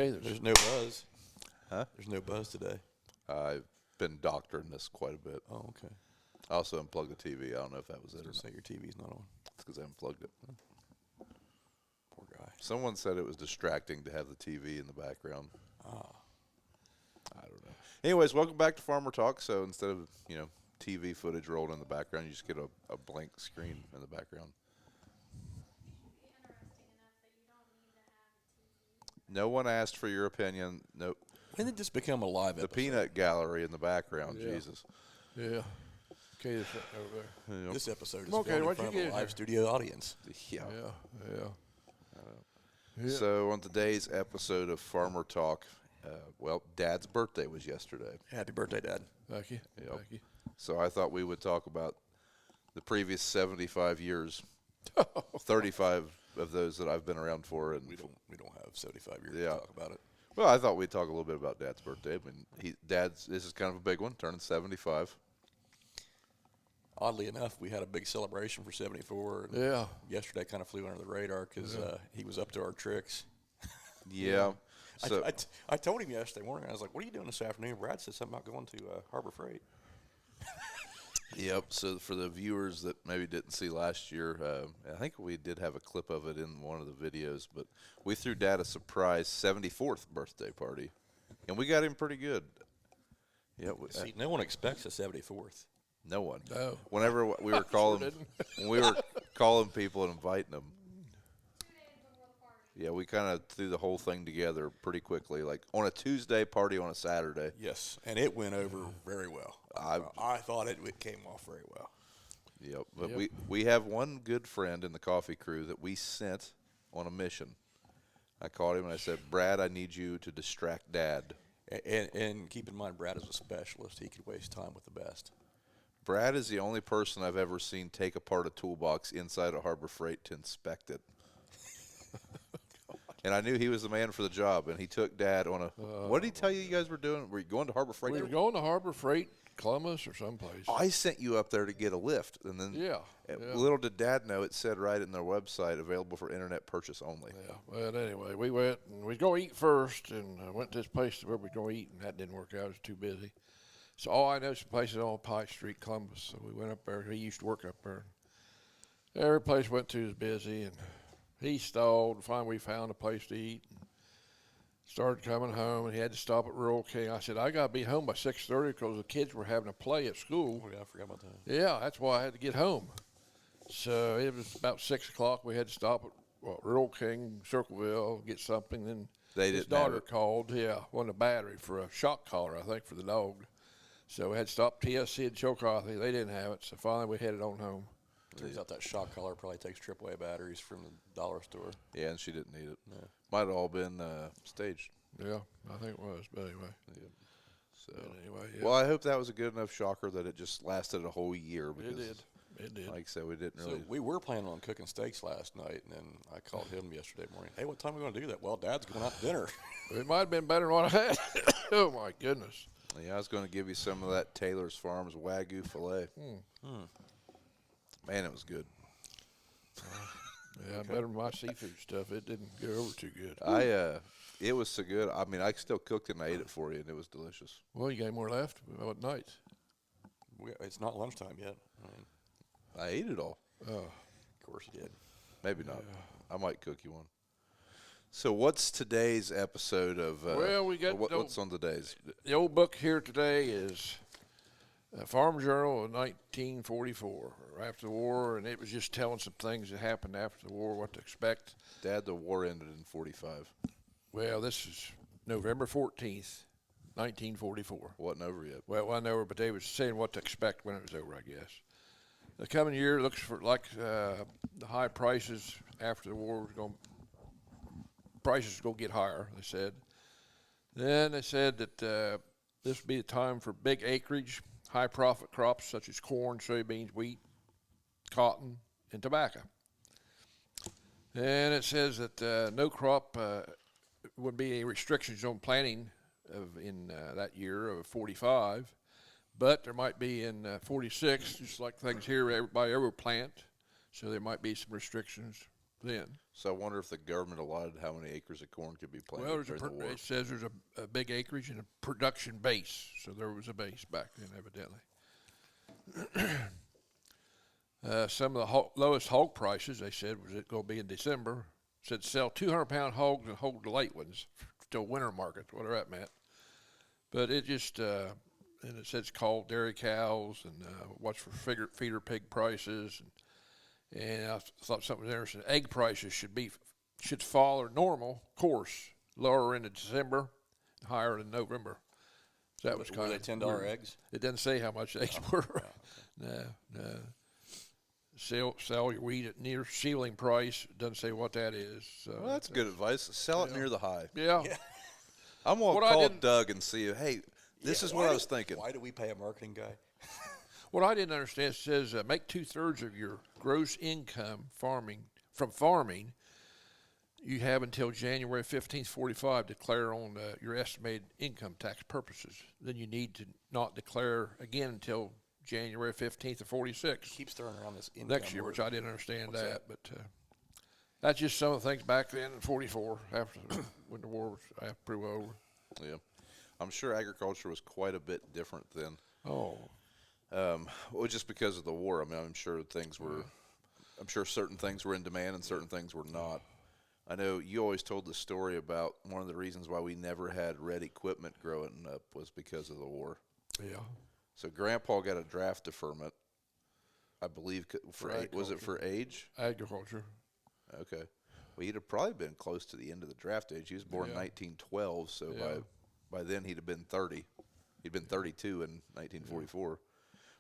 Hey, there's no buzz. Huh? There's no buzz today. I've been doctoring this quite a bit. Oh, okay. I also unplugged the TV. I don't know if that was it or not. Say your TV's not on. It's because I unplugged it. Poor guy. Someone said it was distracting to have the TV in the background. Ah. I don't know. Anyways, welcome back to Farmer Talk. So instead of, TV footage rolled in the background, you just get a blank screen in the background. No one asked for your opinion. Nope. When did this become a live The episode? peanut gallery in the background. Yeah. Jesus. Yeah. Okay, this over there. Yep. This episode is Okay, filmed in what'd front you of a get live here? studio audience. Yeah. Yeah. Yeah. So on today's episode of Farmer Talk, Dad's birthday was yesterday. Happy birthday, Dad. Thank you. Yep. Thank you. So I thought we would talk about the previous 75 years, 35 of those that I've been around for. And We don't have 75 years Yeah. to talk about it. well, I thought we'd talk a little bit about Dad's birthday. I mean, this is kind of a big one, turning 75. Oddly enough, we had a big celebration for 74. And Yeah. yesterday kind of flew under the radar because he was up to our tricks. Yeah. So I told him yesterday morning, I was like, what are you doing this afternoon? Brad said something about going to Harbor Freight. Yep. So for the viewers that maybe didn't see last year, I think we did have a clip of it in one of the videos, but we threw Dad a surprise 74th birthday party, and we got him pretty good. Yeah. See, no one expects a 74th. No one. No. Whenever we were calling, when we were calling people and inviting them, yeah, we kind of threw the whole thing together pretty quickly, like on a Tuesday, party on a Saturday. Yes, and it went over very well. I thought it came off very well. Yep. But Yep. we have one good friend in the coffee crew that we sent on a mission. I called him and I said, Brad, I need you to distract Dad. And keep in mind, Brad is a specialist. He could waste time with the best. Brad is the only person I've ever seen take apart a toolbox inside a Harbor Freight to inspect it. And I knew he was the man for the job, and he took Dad on a. What did he tell you guys were doing? Were you going to Harbor Freight? We were going to Harbor Freight, Columbus, or someplace. I sent you up there to get a lift, and then Yeah. little did Dad know it said right in their website, available for internet purchase only. Yeah. Well, anyway, we went and we was going to eat first, and went to this place where we were going to eat, and that didn't work out. It was too busy. So all I know is the place is on Pike Street, Columbus. So we went up there. He used to work up there. Every place we went to was busy, and he stalled. Finally, we found a place to eat. And started coming home, and he had to stop at Rural King. I said, I got to be home by 6:30 because the kids were having a play at school. Oh, yeah, I forgot about that. Yeah, that's why I had to get home. So it was about 6 o'clock. We had to stop at Rural King, Circleville, get something. Then They his didn't have daughter it. called. Yeah, wanted a battery for a shock collar, I think, for the dog. So we had to stop TSC and Chillicothe. They didn't have it. So finally we headed on home. Turns out that shock collar probably takes AAA batteries from the dollar store. Yeah, and she didn't need it. Yeah. Might have all been staged. Yeah, I think it was. But anyway. So, But anyway, yeah. well, I hope that was a good enough shocker that it just lasted a whole year. Because, It did. It did. Like I said, we didn't So really. we were planning on cooking steaks last night, and then I called him yesterday morning. Hey, what time are we going to do that? Well, Dad's going out to dinner. It might have been better than what I had. Oh, my goodness. Yeah, I was going to give you some of that Taylor's Farms Wagyu filet. Man, it was good. Yeah, better than my seafood stuff. It didn't go over too good. It was so good. I mean, I still cooked it and I ate it for you, and it was delicious. Well, you got more left? What night? It's not lunchtime yet. I mean, I ate it all. Oh, of course he did. Maybe not. I might cook you one. So, what's today's episode of? Well, we got what's on today's? the old book here today is Farm Journal of 1944, or after the war, and it was just telling some things that happened after the war, what to expect. Dad, the war ended in 45. Well, this is November 14th, 1944. Wasn't over yet. Well, I know, but they was saying what to expect when it was over, I guess. The coming year looks for like the high prices after the war was going. Prices will get higher, they said. Then they said that this would be the time for big acreage, high profit crops such as corn, soybeans, wheat, cotton, and tobacco. And it says that no crop would be any restrictions on planting in that year of 45, but there might be in 46, just like things here, everybody ever plant, so there might be some restrictions then. So I wonder if the government allotted how many acres of corn could be planted Well, during the war. it says there's a big acreage and a production base, so there was a base back then, evidently. Some of the lowest hog prices, they said, was it going to be in December. Said sell 200-pound hogs and hold the late ones till winter market, whatever that meant. But it just, and it says call dairy cows and watch for feeder pig prices. And I thought something was interesting. Egg prices should follow their normal course, lower in December, higher in November. So that was kind Were of they $10 eggs? It doesn't say how much eggs were. No. Sell your wheat at near ceiling price. It doesn't say what that is. So Well, that's good advice. Sell it near the high. Yeah. I'm going to What I call didn't- Doug and see, hey, this is what I was thinking. Why do we pay a marketing guy? What I didn't understand, it says make 2/3 of your gross income from farming. You have until January 15th, 45 declare on your estimated income tax purposes. Then you need to not declare again until January 15th of 46 Keeps throwing around this income next year, word. which I didn't understand What's that. But that's just some of the things back then in 44 after when the war was pretty well over. Yeah. I'm sure agriculture was quite a bit different then. Oh, Well, just because of the war. I mean, I'm sure certain things were in demand and certain things were not. I know you always told the story about one of the reasons why we never had red equipment growing up was because of the war. yeah. So Grandpa got a draft deferment, I believe, was it agriculture. for age? Agriculture. Okay. Well, he'd have probably been close to the end of the draft age. He was born in Yeah. 1912, so Yeah. by then he'd have been 30. He'd been 32 in 1944.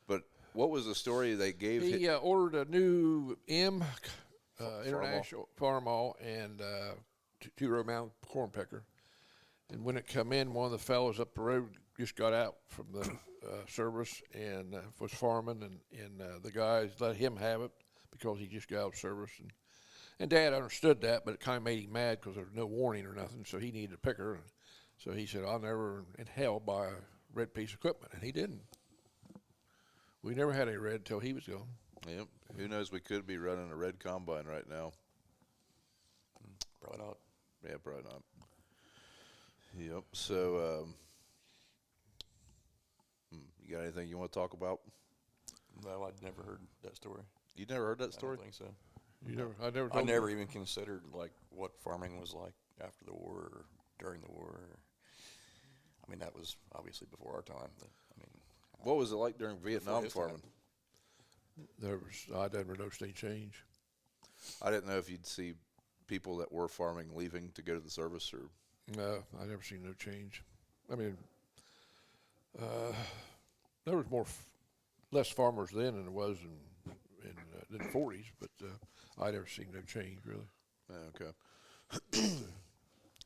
But what was the story they gave He ordered a new International Farmall and 2-row mount corn pecker. And when it come in, one of the fellows up the road just got out from the service and was farming, and the guys let him have it because he just got out of service. And Dad understood that, but it kind of made him mad because there was no warning or nothing, so he needed a picker. And so he said, I'll never in hell buy a red piece of equipment, and he didn't. We never had a red until he was gone. Yep. Who knows? We could be running a red combine right now. Probably not. Yeah, probably not. Yep. So, you got anything you want to talk about? No, I'd never heard that story. You never heard that I story? don't think so. I I never even considered like what farming was like after the war or during the war. I mean, that was obviously before our time. But, I mean, What was it like during Vietnam his time. farming? I never noticed any change. I didn't know if you'd see people that were farming leaving to go to the service or. No, I never seen no change. I mean, there was less farmers then than there was in the 40s, but I never seen no change really. Okay.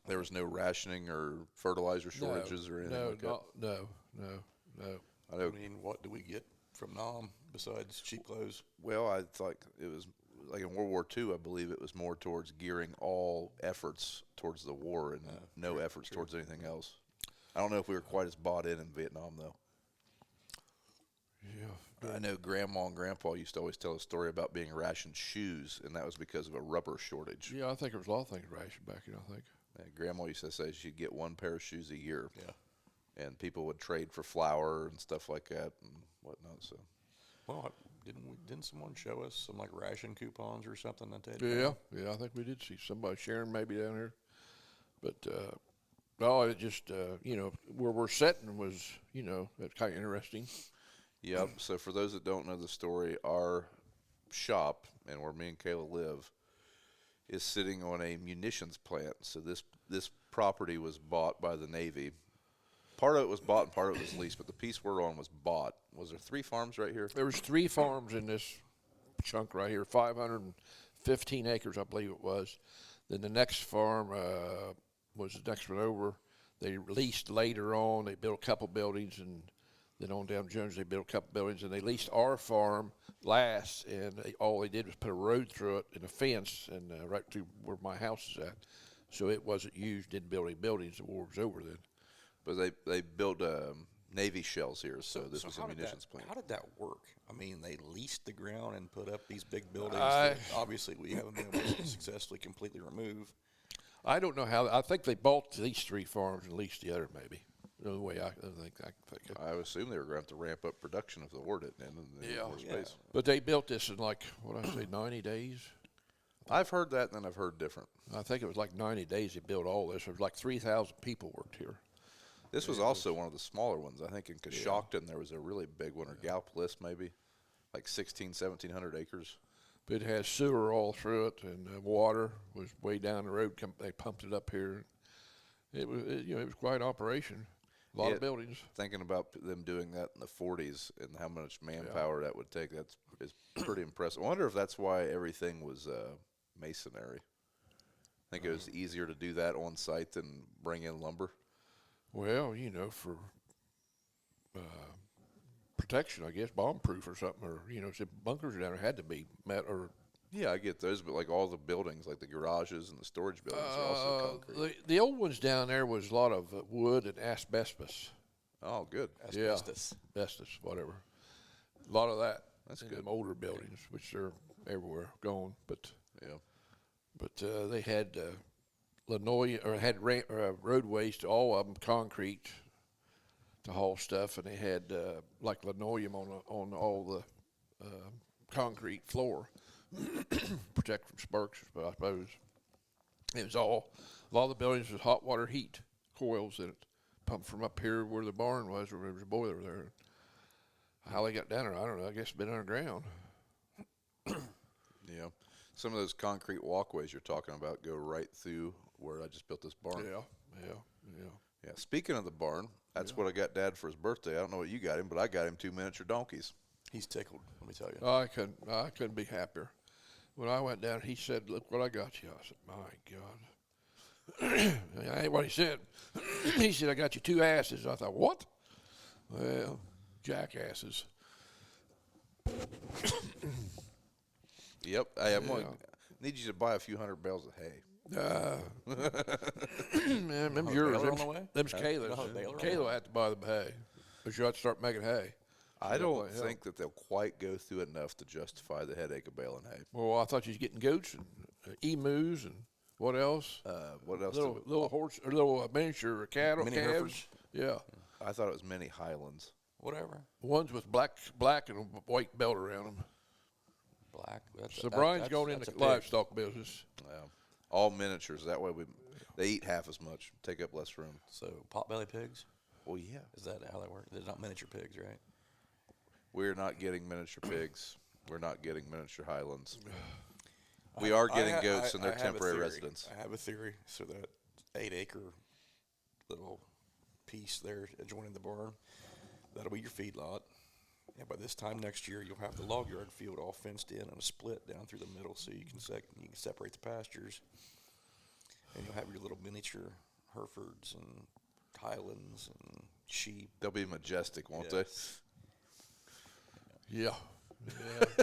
There was no rationing or fertilizer shortages or anything like that? No. I know. I mean, what do we get from Nam besides cheap clothes? Well, I thought it was like in World War II, I believe it was more towards gearing all efforts towards the war and no efforts towards anything else. I don't know if we were quite as bought in Vietnam, though. Yeah. I know Grandma and Grandpa used to always tell a story about being rationed shoes, and that was because of a rubber shortage. Yeah, I think there was a lot of things rationed back then, I think. Grandma used to say she'd get one pair of shoes a year. Yeah. And people would trade for flour and stuff like that and whatnot. So, Well, didn't someone show us some like ration coupons or something that they? Yeah, I think we did see somebody sharing maybe down here. But, no, it just, where we're sitting was, that's kind of interesting. yep. So for those that don't know the story, our shop and where me and Kayla live is sitting on a munitions plant. So this property was bought by the Navy. Part of it was bought and part of it was leased, but the piece we're on was bought. Was there 3 farms right here? There was 3 farms in this chunk right here, 515 acres, I believe it was. Then the next farm was the next one over. They leased later on. They built a couple buildings, and then on down Jones, they built a couple buildings, and they leased our farm last, and all they did was put a road through it and a fence, and right to where my house is at. So it wasn't used, didn't build any buildings. The war was over then. But they built Navy shells here, so this was a how did munitions that, plant. How did that work? I mean, they leased the ground and put up these big buildings I- that obviously we haven't been able to successfully completely remove. I don't know how. I think they bought these 3 farms and leased the other, maybe. The way I think it. I assume they were going to have to ramp up production if the war didn't end in the Yeah. war space. But they built this in like, what I say, 90 days? I've heard that, and then I've heard different. I think it was like 90 days they built all this. There was like 3,000 people worked here. This was also one of the smaller ones. I think in Coshocton there was a really big one, or Gallipolis maybe, like 1,700 acres. But it has sewer all through it, and water was way down the road. They pumped it up here. It was, it was quite an operation. A lot of buildings. Thinking about them doing that in the 40s and how much manpower that would take, is pretty impressive. I wonder if that's why everything was masonry. I think it was easier to do that on site than bring in lumber. Well, for protection, I guess, bomb-proof or something, or, some bunkers down there had to be met, or... Yeah, I get those, but like all the buildings, like the garages and the storage buildings are also concrete. The old ones down there was a lot of wood and asbestos. Oh, good. Asbestos. Yeah, asbestos, whatever. A lot of that. That's in good. them older buildings, which are everywhere gone, but Yeah. they had linoleum, or had roadways to all of them, concrete to haul stuff, and they had like linoleum on all the concrete floor, protect from sparks. But I suppose it was a lot of the buildings was hot water heat coils in it, pumped from up here where the barn was, where there was a boiler there. How they got down there, I don't know. I guess it's been underground. Yeah. Some of those concrete walkways you're talking about go right through where I just built this barn. Yeah. Speaking of the barn, that's what I got Dad for his birthday. I don't know what you got him, but I got him 2 miniature donkeys. He's tickled, let me tell you. I couldn't be happier. When I went down, he said, "Look what I got you." I said, "My God." I ain't what he said. He said, "I got you 2 asses." I thought, "What?" Well, jackasses. Yep. I'm going need you to buy a few hundred bales of hay. Man, them Oh, yours. baler on the way? Them's Kayla's. No, baler on the Kayla had to buy the hay. But you ought to start making hay. I don't hell. think that they'll quite go through enough to justify the headache of baling hay. Well, I thought you was getting goats and emus and what else? What else? Little horse or little miniature cattle, Mini calves. Herefords? Yeah. I thought it was many Highlands. Whatever. Ones with black and a white belt around them. Black. So Brian's going into that's a pig. livestock business. All miniatures. That way they eat half as much, take up less room. So potbelly pigs? Well, yeah. Is that how that works? They're not miniature pigs, right? We're not getting miniature pigs. We're not getting miniature Highlands. We are getting goats, and they're I have a temporary theory. residents. I have a theory. So that 8-acre little piece there adjoining the barn, that'll be your feed lot. And by this time next year, you'll have the log yard field all fenced in and a split down through the middle, so you can separate the pastures. And you'll have your little miniature Herefords and Highlands and sheep. They'll be majestic, won't Yes. Yeah. they?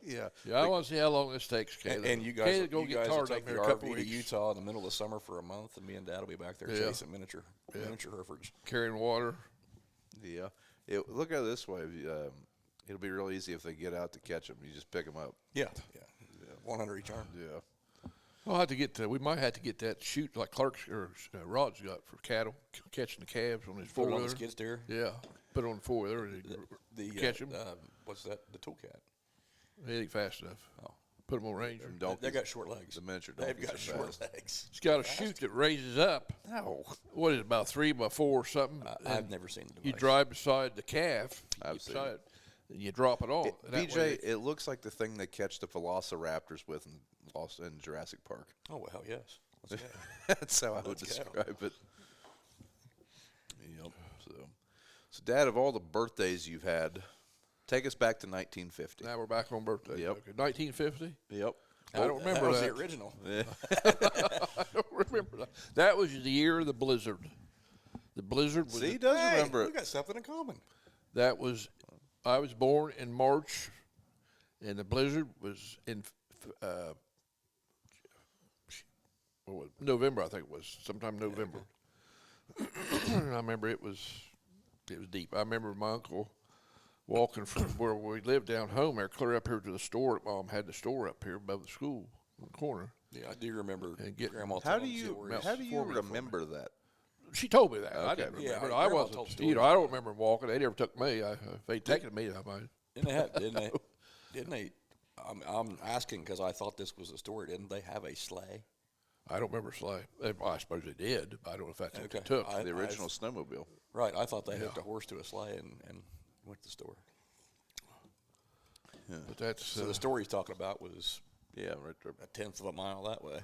Yeah. I want to see how long this takes, Kayla. And you guys, Kayla, go you get guys will tarred take up the here a couple RV to weeks, Utah in the middle of summer for a month, and me and Dad will be back there Yeah. chasing miniature Herefords. carrying water. Yeah. Look at it this way. It'll be real easy if they get out to catch them. You just pick them up. Yeah. 100 each arm. Yeah. We'll have to get we might have to get that chute like Clark's or Rod's got for cattle catching the calves on his Put it on the four-wheeler. skid steer. Yeah, put it on the four-wheeler and catch them. What's that? The toolcat. They ain't fast enough. Oh. Put them on Ranger. They got short legs. The miniature They've donkeys got are short fast. legs. It's got a chute that raises up. No. What is it, about 3 by 4 or something? I've And never seen the device. you drive beside the calf. I've seen it. And you drop it on. And that way BJ, it looks like the thing they catch the velociraptors with in Jurassic Park. Oh, well, hell yes. Let's go. That's how I would Let's go. describe it. Yep. So, Dad, of all the birthdays you've had, take us back to 1950. now we're back on birthday. Yep. Okay. 1950? Yep. I don't remember was that. the original. I don't remember that. That was the year of the blizzard. The blizzard was. See, he does Hey, remember we it. got something in common. That was. I was born in March, and the blizzard was in what was it? November. I think it was sometime November. I remember it was It was deep. I remember my uncle walking from where we lived down home there, clear up here to the store that Mom had the store up here above the school in the corner. Yeah, I do remember And get- Grandma How telling do you stories. remember that? She told me that. I Okay. didn't Yeah, remember. Grandma I told wasn't. stories. I don't remember them walking. They never took me. If they'd taken me, I might. Didn't they? Didn't they? I'm asking because I thought this was a story. Didn't they have a sleigh? I don't remember sleigh. I suppose they did, but I don't know if that's what Okay. they took. The original snowmobile. Right. I thought they hooked a horse to a sleigh and went to the store. But that's So the story he's talking about was Yeah, right there. a tenth of a mile that way.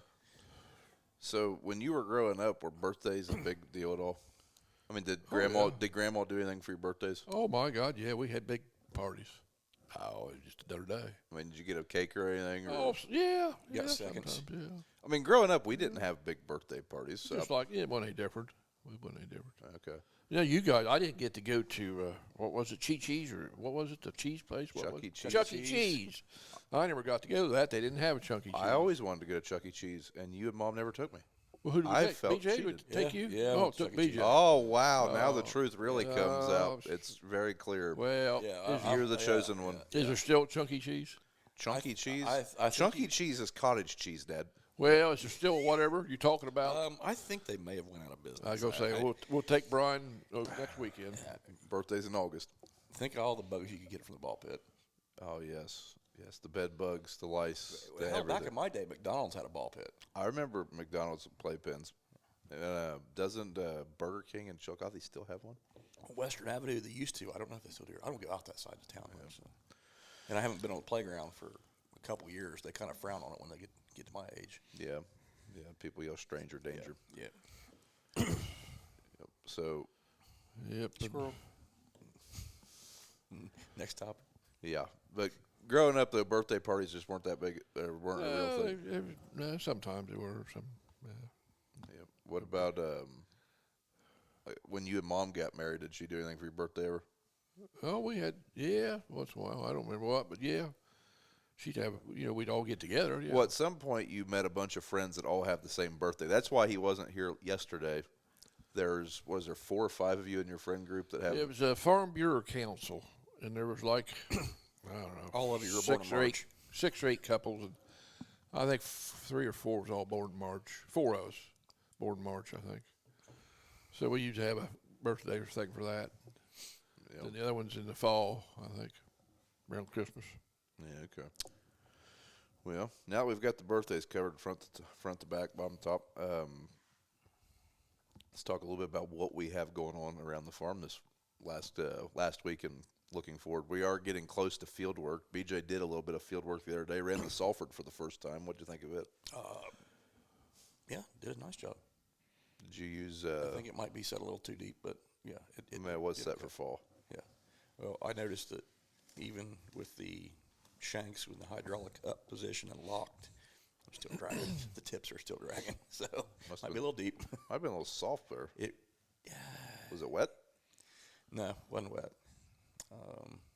So when you were growing up, were birthdays a big deal at all? I mean, did grandma do anything for your birthdays? oh my God, yeah, we had big parties. Oh, it was just another day. I mean, did you get a cake or anything? Or? Oh, yeah. got yeah, seconds. sometimes, yeah. I mean, growing up, we didn't have big birthday parties. So Just like, it wasn't any different. It wasn't any different. okay, You know, you guys, I didn't get to go to, what was it, Chi-Chi's, or what was it, the cheese place? What Chuck was E. it? Cheese. Chuck E. Cheese. I never got to go to that. They didn't have a Chuck E. Cheese. I always wanted to go to Chuck E. Cheese, and you and Mom never took me. Well, who did we I take? felt BJ would cheated. take Yeah, you? yeah, I Oh, went it to took Chuck E. BJ. Cheese. Oh wow! Now the Oh. truth really comes Oh, out. It's very clear. Well, Yeah, You're the chosen one. is there still Chuck E. Cheese? Chunky cheese. I think Chunky cheese is cottage cheese, Dad. Well, is there still whatever you're talking about? I think they may have went out of business. I go say we'll take Brian next weekend. Birthday's in August. think of all the bugs you could get from the ball pit. Oh yes, yes. The bed bugs, the lice, the Hell, back everything. in my day, McDonald's had a ball pit. I remember McDonald's playpens. Doesn't Burger King and Chillicothe still have one? Western Avenue, they used to. I don't know if they still do. I don't go out that side of town much. So. And I haven't been on the playground for a couple years. They kind of frown on it when they get to my age. Yeah, yeah. People yell "stranger danger." Yeah. Yep. So Yep. Squirrel. Next topic. yeah, but growing up, the birthday parties just weren't that big. Weren't a real thing. No, sometimes they were. Some. Yep. What about when you and Mom got married? Did she do anything for your birthday ever? Oh, we had once in a while. I don't remember what, but yeah, she'd have. We'd all get together. Yeah. Well, at some point, you met a bunch of friends that all have the same birthday. That's why he wasn't here yesterday. Was there 4 or 5 of you in your friend group that have? It was a Farm Bureau Council, and there was like I don't know. All of you were born in March. 6 or 8 couples, and I think 3 or 4 was all born in March. 4 of us born in March, I think. So we used to have a birthday or thing for that. Yeah. And the other one's in the fall, I think, around Christmas. Yeah, okay. Well, now we've got the birthdays covered front to back, bottom to top. Let's talk a little bit about what we have going on around the farm this last week and looking forward. We are getting close to field work. BJ did a little bit of field work the other day. Ran the Salford for the first time. What did you think of it? Yeah, did a nice job. Did you use? I think it might be set a little too deep, but yeah, it was set for fall. Yeah. Well, I noticed that even with the shanks with the hydraulic up position and locked, I'm still dragging. The tips are still dragging, so might be a little deep. Might have been a little soft there. Yeah. Was it wet? No, wasn't wet.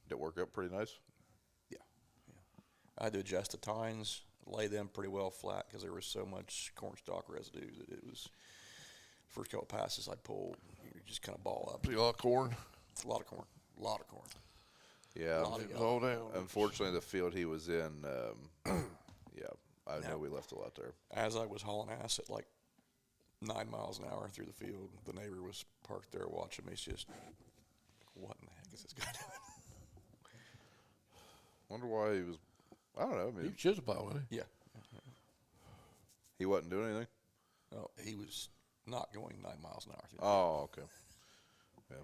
Did it work out pretty nice? Yeah. I had to adjust the tines, lay them pretty well flat because there was so much cornstalk residue that it was. First couple passes I pulled, you just kind of ball up. See a lot of corn. It's a lot of corn. A lot of corn. Yeah. It was all down. Unfortunately, the field he was in, yeah, I know we left a lot there. As I was hauling ass at like 9 miles an hour through the field, the neighbor was parked there watching me. He's just, what in the heck is this guy doing? Wonder why he was. I don't know. I He mean, was chisel pile, wasn't he? Yeah. he wasn't doing anything. No, he was not going 9 miles an hour through the Oh, okay. Yeah.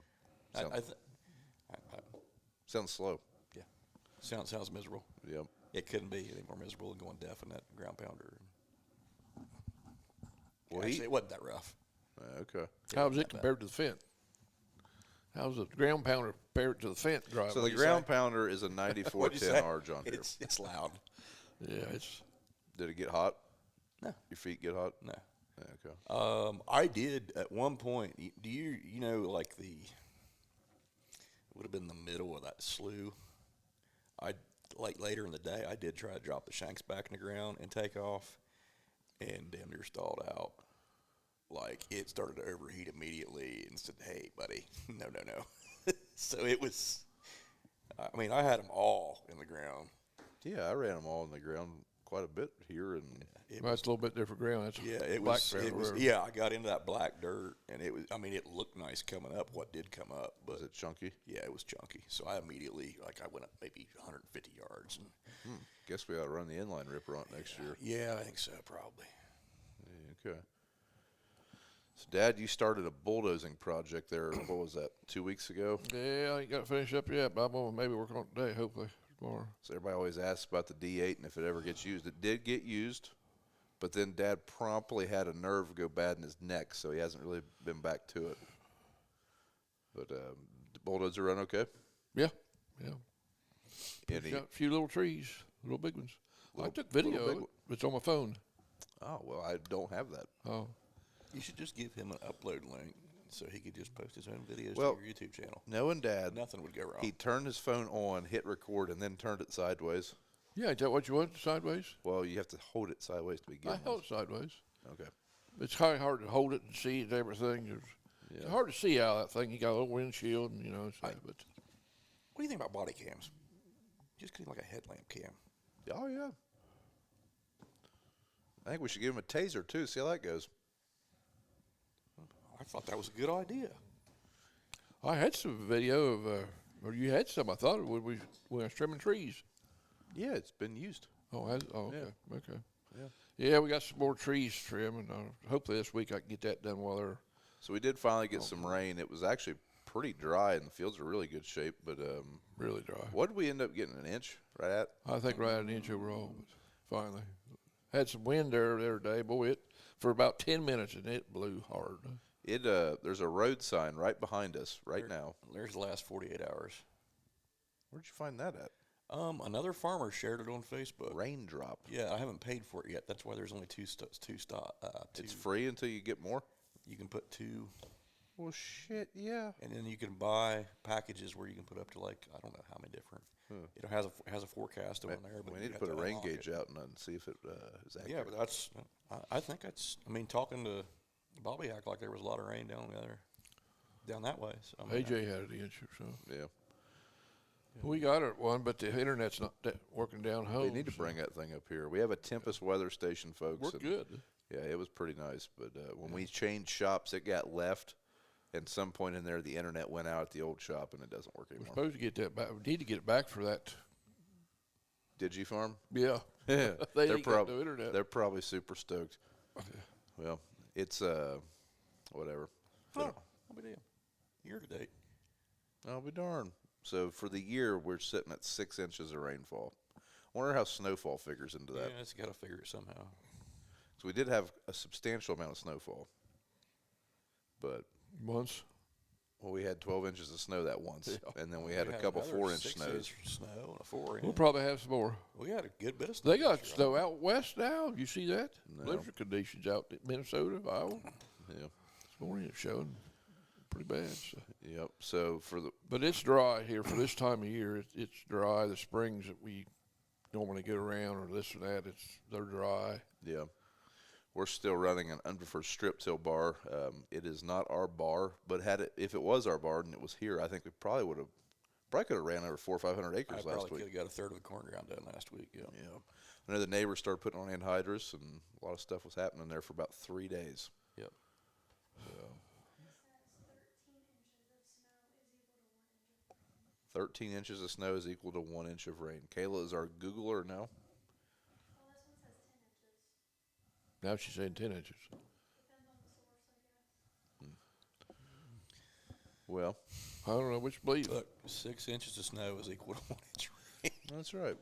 field. Sounds, sounds slow. Yeah. Sounds miserable. Yep. It couldn't be any more miserable than going deaf in that ground pounder. Well, Actually, it wasn't that rough. Okay. How was it compared to the Fent? How's the ground pounder compared to the Fent drive? So the ground pounder is a 9410R John Deere. It's loud. Yeah, it's. Did it get hot? No. Your feet get hot? No. Yeah, okay. I did at one point. Do you know like it would have been the middle of that slough. I like later in the day I did try to drop the shanks back in the ground and take off, and damn near stalled out. like it started to overheat immediately and said, "Hey, buddy, no." So it was. I mean, I had them all in the ground. Yeah, I ran them all in the ground quite a bit here, and Well, that's a little bit different ground. That's it black was. ground It or was. whatever. Yeah, I got into that black dirt, and it was. I mean, it looked nice coming up. What did come up, but was it chunky? yeah, it was chunky. So I immediately, I went up maybe 150 yards. And Guess we ought to run the inline ripper on it next year. yeah, I think so, probably. Yeah, okay. So, Dad, you started a bulldozing project there. What was that? 2 weeks ago. Yeah, I ain't got to finish up yet, but I'm going to maybe work on it today, hopefully, tomorrow. So everybody always asks about the D8 and if it ever gets used. It did get used, but then Dad promptly had a nerve go bad in his neck, so he hasn't really been back to it. But the bulldozer run okay? Yeah, yeah. Any- Got a few little trees, little big ones. I took little video big of it. It's on my phone. Oh, well, I don't have that. Oh, You should just give him an upload link so he could just post his own videos Well, to your YouTube channel. Knowing Dad, Nothing would go wrong. he turned his phone on, hit record, and then turned it sideways. yeah. Is that what you want, sideways? Well, you have to hold it sideways to begin I with. held it sideways. Okay. It's kind of hard to hold it and see it and everything. It's hard to see out of that thing. You got a little windshield, and but What do you think about body cams? Just getting like a headlamp cam. Oh, yeah. I think we should give him a taser, too. See how that goes. I thought that was a good idea. I had some video of, or you had some. I thought when we were trimming trees. Yeah, it's been used. Oh, okay, okay. Yeah. Yeah, we got some more trees trimmed, and hopefully this week I can get that done while they're. So we did finally get some rain. It was actually pretty dry, and the fields are really good shape. But Really dry. what did we end up getting, an inch right at? I think right at an inch overall, but finally. Had some wind there the other day. Boy, it for about 10 minutes, and it blew hard. There's a road sign right behind us right now. There's the last 48 hours. Where'd you find that at? Another farmer shared it on Facebook. Raindrop. Yeah, I haven't paid for it yet. That's why there's only two. It's free until you get more? You can put two, Well, shit, yeah. and then you can buy packages where you can put up to like I don't know how many different. It has a forecast on there. But We you need to have put a rain unlock gauge it. out and see if it is accurate. Yeah, but that's. I think that's. I mean, talking to Bobby, act like there was a lot of rain down that way. So, I mean, AJ had an inch or so. Yeah. We got it one, but the internet's not working down home. They need to bring that thing up here. We have a Tempest weather station, folks. We're and good. Yeah, it was pretty nice. But when we changed shops, it got left. And some point in there, the internet went out at the old shop, and it doesn't work We're anymore. supposed to get that back. We need to get it back for that. DigiFarm? Yeah. Yeah, They ain't got no internet. They're probably super stoked. Well, it's whatever. Oh, no big deal. Year to date. I'll be darned. So for the year, we're sitting at 6 inches of rainfall. Wonder how snowfall figures into that. Yeah, it's got to figure it somehow. So we did have a substantial amount of snowfall, but Once. well, we had 12 inches of snow that once, and then we had a had couple another 4-inch 6 snows. inch snow and a 4 inch. We'll probably have some more. We had a good bit of snow. They got this year. snow out west now. You see that? No. Blizzard conditions out in Minnesota, Iowa. Yeah. This morning it's showing pretty bad. So. Yep. So for the But it's dry here for this time of year. It's dry. The springs that we normally get around or this or that, they're dry. yeah, we're still running an Unpreferred strip till bar. It is not our bar, but if it was our bar and it was here, I think we probably could have ran over 400 or 500 I acres probably last could week. have got a third of the corn ground done last week. Yeah. Yeah. I know the neighbors started putting on anhydrous, and a lot of stuff was happening there for about 3 days. Yep. 13 inches of snow is equal to 1 inch of rain. Kayla is our Googler now. Now she's saying 10 inches. Well, I don't know which to believe. Look, 6 inches of snow is equal to 1 inch rain. that's right.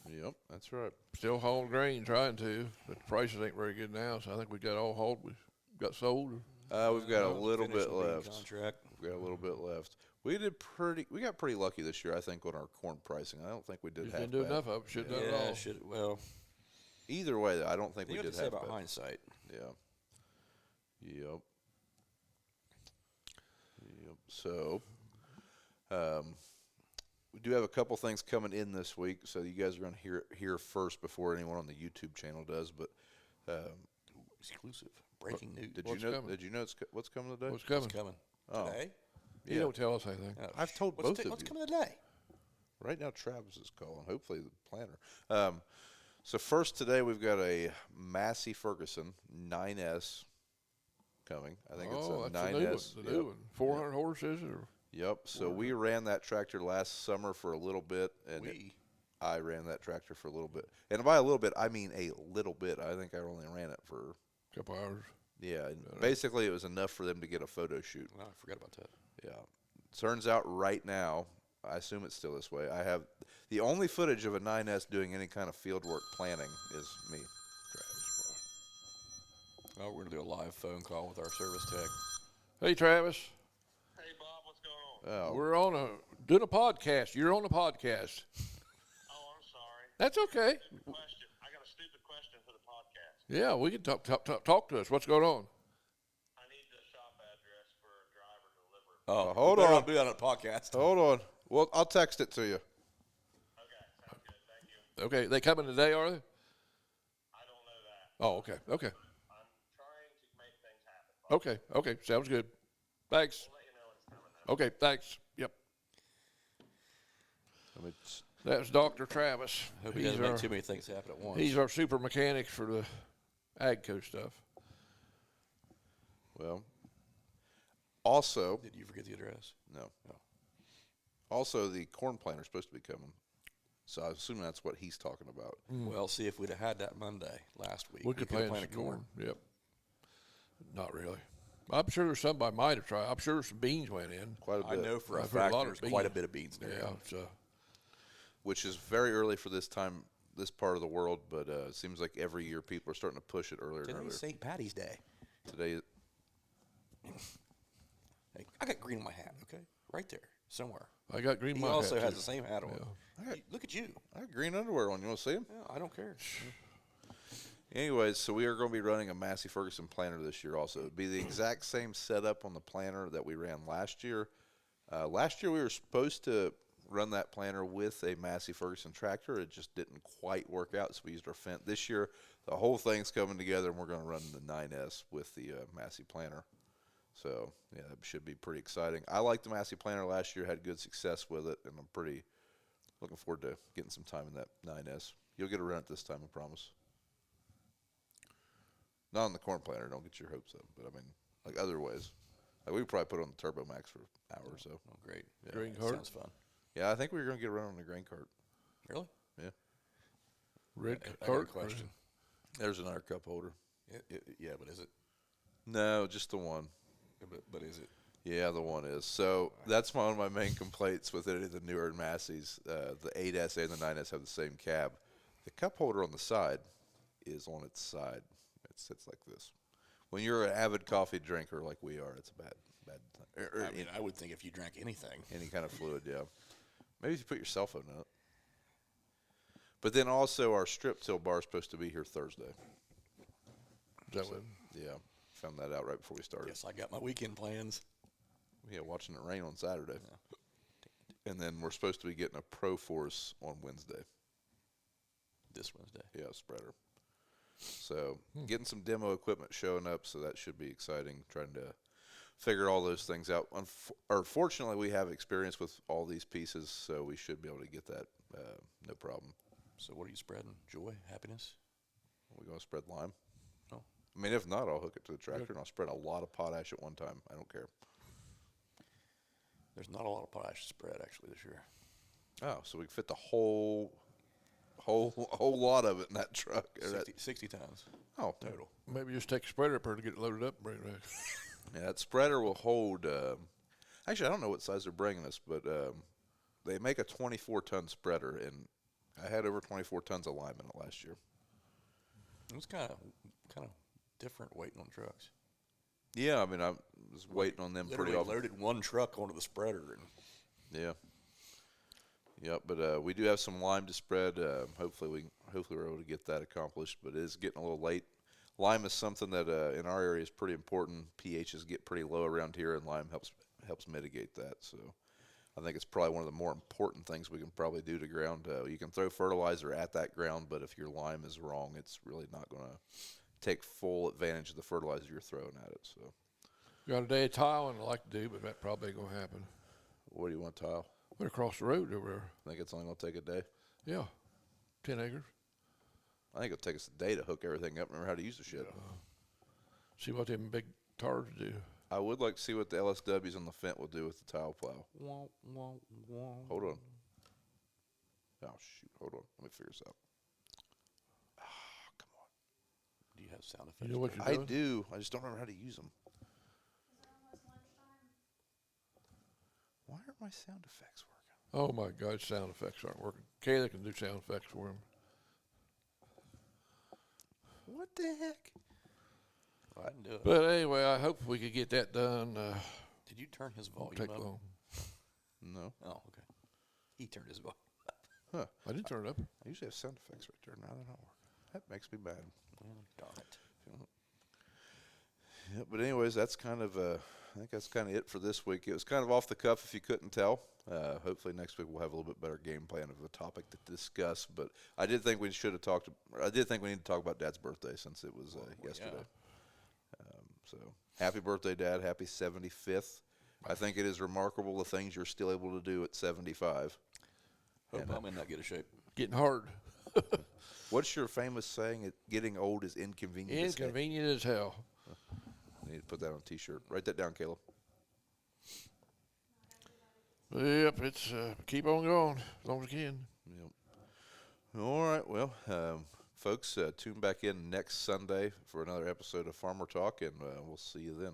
Yep, that's right. Still hauling grain, trying to, but the prices ain't very good now. So I think we got all hauled. We got sold. We've got a little Finish bit the bean left. Contract. We've got a little bit left. We got pretty lucky this year, I think, on our corn pricing. I don't think we did Just half didn't do bad. enough of it. Should have done it Yeah, all. should well. Either way, I don't think You we have did to say half about bad. hindsight. Yeah. Yep. Yep. So, we do have a couple things coming in this week, so you guys are going to hear first before anyone on the YouTube channel does. But Exclusive. Breaking news. Did What's you know? coming? Did you know what's coming today? What's coming? What's coming? Oh. Today? You don't tell us anything. Oh, I've told what's both of What's you. coming today? Right now, Travis is calling. Hopefully, the planner. So first today, we've got a Massey Ferguson 9S coming. I think it's a that's a new one. 9S. The new one. 400 horses or Yep. So we ran that tractor last summer for a little bit, and I ran that tractor for a little bit. And by a little bit, I mean a little bit. I think I only ran it for a couple hours. yeah. And basically, it was enough for them to get a photo shoot. Oh, I forgot about that. Yeah. Turns out right now, I assume it's still this way. I have the only footage of a 9S doing any kind of field work planning is me. Oh, we're going to do a live phone call with our service tech. Hey, Travis. Hey, Bob, what's going on? Oh, We're doing a podcast. You're on the podcast. Oh, I'm sorry. That's okay. Stupid question. I got a stupid question for the podcast. Yeah, we can talk to us. What's going on? I need the shop address for a driver delivery. Oh, hold we better on. not do that on a podcast. hold on. Well, I'll text it to you. Okay, sounds good. Thank you. Okay, they coming today, are they? I don't know that. Oh, okay. Okay. I'm trying to make things happen. Bob. Okay. Okay. Sounds good. Thanks. We'll let you know when it's coming, though. Okay. Thanks. Yep. Let me That's Dr. Travis. Hope he doesn't make too many things happen at once. He's our super mechanic for the AGCO stuff. well, also, Did you forget the address? no. Oh. Also, the corn planter is supposed to be coming. So I assume that's what he's talking about. Well, see, if we'd have had that Monday last week, We could have plant planted some corn. Yep. Not really. I'm sure there's somebody might have tried. I'm sure some beans went in. Quite a I bit. know for a I've heard a fact lot of there's quite a beans. bit of beans there. Yeah. So Which is very early for this part of the world, but it seems like every year people are starting to push it earlier and Today's earlier. St. Patty's Day. Today, Hey, I got green on my hat, okay? Right there, somewhere. I got green. He my also hat, has too. the same hat on. I got- Look at you. I got green underwear on. You want to see him? Yeah, I don't care. Anyways, so we are going to be running a Massey Ferguson planter this year also. It'd be the exact same setup on the planter that we ran last year. Last year we were supposed to run that planter with a Massey Ferguson tractor. It just didn't quite work out, so we used our Fendt. This year, the whole thing's coming together, and we're going to run the 9S with the Massey planter. So, yeah, that should be pretty exciting. I liked the Massey planter last year, had good success with it, and I'm pretty looking forward to getting some time in that 9S. You'll get a run at this time, I promise. Not on the corn planter, don't get your hopes up, but I mean, like other ways. Like we could probably put it on the Turbo Max for an hour or so. Oh, great. Yeah. Green That cart? sounds fun. Yeah, I think we're going to get a run on the grain cart. Really? Yeah. Red I got a cart. question. There's another cup holder. Yeah, but is it? No, just the one. But is it? Yeah, the one is. So that's one of my main complaints with any of the newer Masseys. The 8S and the 9S have the same cab. The cup holder on the side is on its side. It sits like this. When you're an avid coffee drinker like we are, it's a bad thing. Or I mean, I would think if you drank anything. any kind of fluid, yeah. Maybe if you put your cell phone in it. But then also our strip till bar is supposed to be here Thursday. Is that what? Yeah, found that out right before we started. Yes, I got my weekend plans. Yeah, watching it rain on Saturday. And then we're supposed to be getting a Pro Force on Wednesday. This Wednesday. Yeah, spreader. So getting some demo equipment showing up, so that should be exciting. Trying to figure all those things out. Fortunately, we have experience with all these pieces, so we should be able to get that no problem. So what are you spreading? Joy? Happiness? We're going to spread lime. Oh. I mean, if not, I'll hook it to the tractor and I'll spread a lot of potash at one time. I don't care. There's not a lot of potash to spread, actually, this year. Oh, so we can fit the whole lot of it in that truck. 60 tons Oh, total. Maybe just take a spreader up there to get it loaded up and bring it back. yeah, that spreader will hold. Actually, I don't know what size they're bringing us, but they make a 24-ton spreader, and I had over 24 tons of lime in it last year. It's kind of different waiting on trucks. Yeah, I mean, I was waiting on them pretty Literally often. loaded one truck onto the spreader. And Yeah. Yep, but we do have some lime to spread. Hopefully we're able to get that accomplished, but it is getting a little late. Lime is something that in our area is pretty important. pHs get pretty low around here, and lime helps mitigate that. So I think it's probably one of the more important things we can probably do to ground. You can throw fertilizer at that ground, but if your lime is wrong, it's really not going to take full advantage of the fertilizer you're throwing at it. So, Got a day of tiling I'd like to do, but that probably ain't gonna happen. what do you want to tile? We're across the road over there. I think it's only going to take a day. Yeah, 10 acres. I think it'll take us a day to hook everything up and remember how to use the shit. See what them big tars do. I would like to see what the LSWs on the Fent will do with the tile plow. Hold on. Oh, shoot. Hold on. Let me figure this out. Come on. Do you have sound effects? You know what you're I doing? do. I just don't remember how to use them. Why aren't my sound effects working? Oh my God, sound effects aren't working. Kayla can do sound effects for him. What the heck? I can do it. But anyway, I hope we could get that done. Did you turn his Won't volume take up? long. No. Oh, okay. He turned his volume. Huh. I did turn it up. I usually have sound effects right there. Now they're not working. That makes me mad. Darn it. Yeah, but anyways, that's kind of I think that's kind of it for this week. It was kind of off the cuff if you couldn't tell. Hopefully next week we'll have a little bit better game plan of a topic to discuss. But I did think we should have talked. I did think we need to talk about Dad's birthday since it was yesterday. Yeah. So happy birthday, Dad! Happy 75th. I think it is remarkable the things you're still able to do at 75. Hope And, I'm in that good a shape. Getting hard. What's your famous saying? Getting old is inconvenient. as heck. Inconvenient as hell. I need to put that on a T-shirt. Write that down, Caleb. Yep, it's keep on going as long as you can. Yep. All right. Well, folks, tune back in next Sunday for another episode of Farmer Talk, and we'll see you then.